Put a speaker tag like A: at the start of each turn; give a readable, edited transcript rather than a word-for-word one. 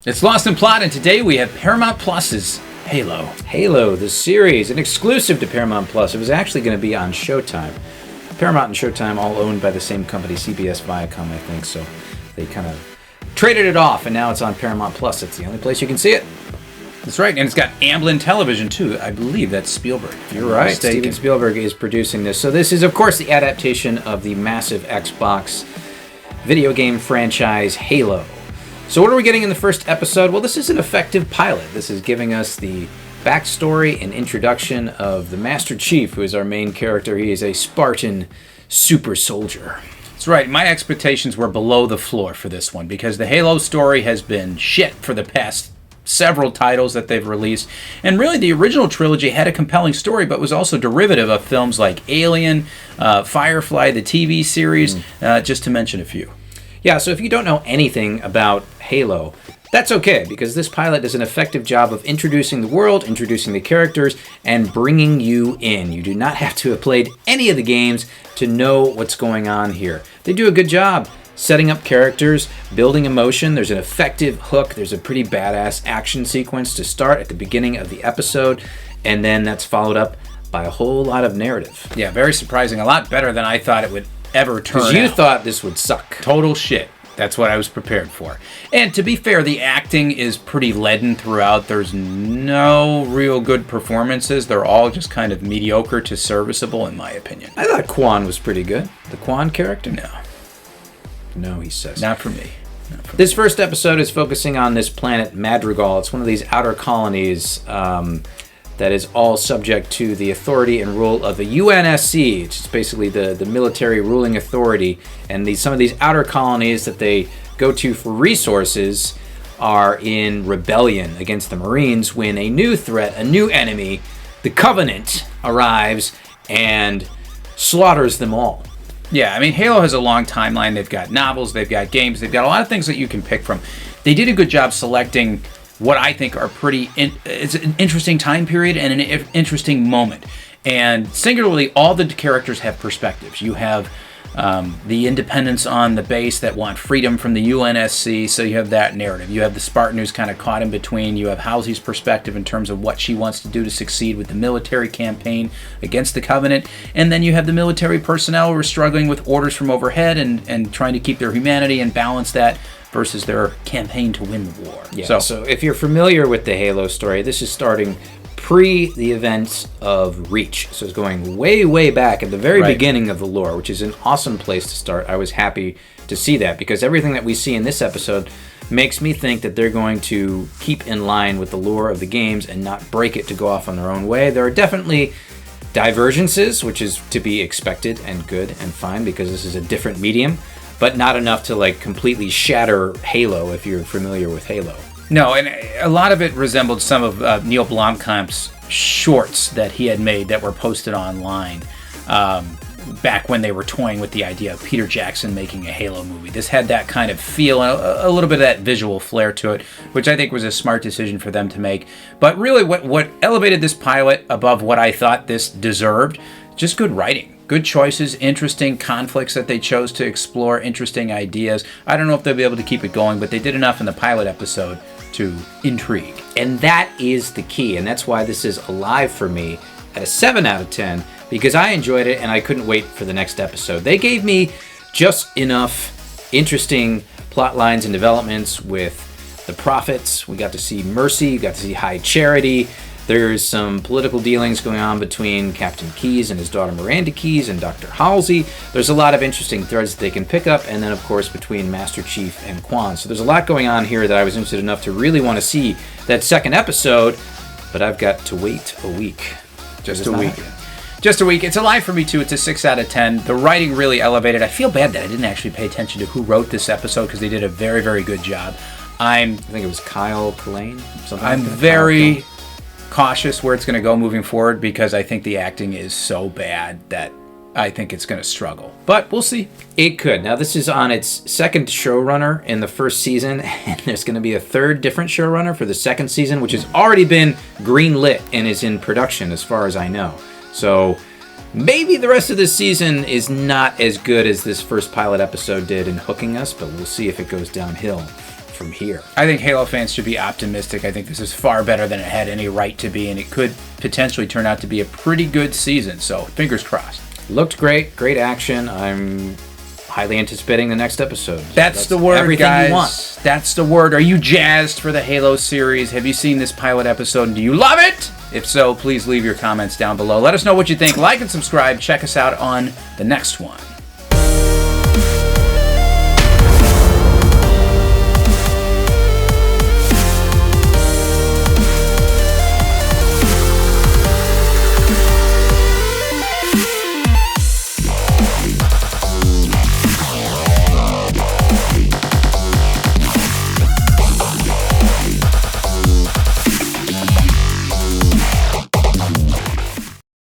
A: It's Lost in Plot, and today we have Paramount Plus's Halo.
B: Halo, the series, an exclusive to Paramount Plus. It was actually going to be on Showtime. Paramount and Showtime all owned by the same company, CBS Viacom, I think, so they kind of traded it off, and now it's on Paramount Plus. It's the only place you can see it.
A: That's right, and it's got Amblin Television, too. I believe that's Spielberg.
B: You're right. Steven Spielberg is producing this. So this is, of course, the adaptation of the massive Xbox video game franchise Halo. So what are we getting in the first episode? Well, this is an effective pilot. This is giving us the backstory and introduction of the Master Chief, who is our main character. He is a Spartan super soldier.
A: That's right. My expectations were below the floor for this one because the Halo story has been shit for the past several titles that they've released. And really, the original trilogy had a compelling story, but was also derivative of films like Alien, Firefly, the TV series, just to mention a few.
B: Yeah, so if you don't know anything about Halo, that's okay, because this pilot does an effective job of introducing the world, introducing the characters, and bringing you in. You do not have to have played any of the games to know what's going on here. They do a good job setting up characters, building emotion. There's an effective hook. There's a pretty badass action sequence to start at the beginning of the episode, and then that's followed up by a whole lot of narrative.
A: Yeah, very surprising. A lot better than I thought it would ever turn out.
B: Because you thought this would suck.
A: Total shit. That's what I was prepared for. And to be fair, the acting is pretty leaden throughout. There's no real good performances. They're all just kind of mediocre to serviceable, in my opinion.
B: I thought Quan was pretty good. The Quan character?
A: No,
B: he says.
A: Not for me.
B: This first episode is focusing on this planet Madrigal. It's one of these outer colonies that is all subject to the authority and rule of the UNSC, which is basically the military ruling authority. And some of these outer colonies that they go to for resources are in rebellion against the Marines when a new threat, a new enemy, the Covenant, arrives and slaughters them all.
A: Yeah, I mean, Halo has a long timeline. They've got novels, they've got games, they've got a lot of things that you can pick from. They did a good job selecting what I think are it's an interesting time period and an interesting moment. And singularly, all the characters have perspectives. You have the independents on the base that want freedom from the UNSC, so you have that narrative. You have the Spartan who's kind of caught in between. You have Halsey's perspective in terms of what she wants to do to succeed with the military campaign against the Covenant. And then you have the military personnel who are struggling with orders from overhead and trying to keep their humanity and balance that versus their campaign to win the war.
B: Yeah, so if you're familiar with the Halo story, this is starting pre the events of Reach. So it's going way, way back at the very beginning of the lore, which is an awesome place to start. I was happy to see that because everything that we see in this episode makes me think that they're going to keep in line with the lore of the games and not break it to go off on their own way. There are definitely divergences, which is to be expected and good and fine because this is a different medium, but not enough to completely shatter Halo if you're familiar with Halo.
A: No, and a lot of it resembled some of Neil Blomkamp's shorts that he had made that were posted online back when they were toying with the idea of Peter Jackson making a Halo movie. This had that kind of feel and a little bit of that visual flair to it, which I think was a smart decision for them to make. But really what elevated this pilot above what I thought this deserved, just good writing. Good choices, interesting conflicts that they chose to explore, interesting ideas. I don't know if they'll be able to keep it going, but they did enough in the pilot episode to intrigue.
B: And that is the key, and that's why this is alive for me at a 7 out of 10, because I enjoyed it and I couldn't wait for the next episode. They gave me just enough interesting plot lines and developments with the prophets. We got to see Mercy, we got to see High Charity. There's some political dealings going on between Captain Keyes and his daughter Miranda Keyes and Dr. Halsey. There's a lot of interesting threads that they can pick up, and then, of course, between Master Chief and Quan. So there's a lot going on here that I was interested enough to really want to see that second episode, but I've got to wait a week.
A: Just a week. Just a week. It's alive for me, too. It's a 6 out of 10. The writing really elevated. I feel bad that I didn't actually pay attention to who wrote this episode because they did a very, very good job.
B: I think it was Kyle Killeen.
A: I'm very cautious where it's going to go moving forward because I think the acting is so bad that I think it's going to struggle. But we'll see.
B: It could. Now, this is on its second showrunner in the first season, and there's going to be a third different showrunner for the second season, which has already been greenlit and is in production as far as I know. So Maybe the rest of this season is not as good as this first pilot episode did in hooking us, but we'll see if it goes downhill from here.
A: I think Halo fans should be optimistic. I think this is far better than it had any right to be, and it could potentially turn out to be a pretty good season. So, fingers crossed.
B: Looked great. Great action. I'm highly anticipating the next episode.
A: That's the word,
B: everything
A: guys.
B: you want.
A: That's the word. Are you jazzed for the Halo series? Have you seen this pilot episode and do you love it? If so, please leave your comments down below. Let us know what you think. Like and subscribe. Check us out on the next one.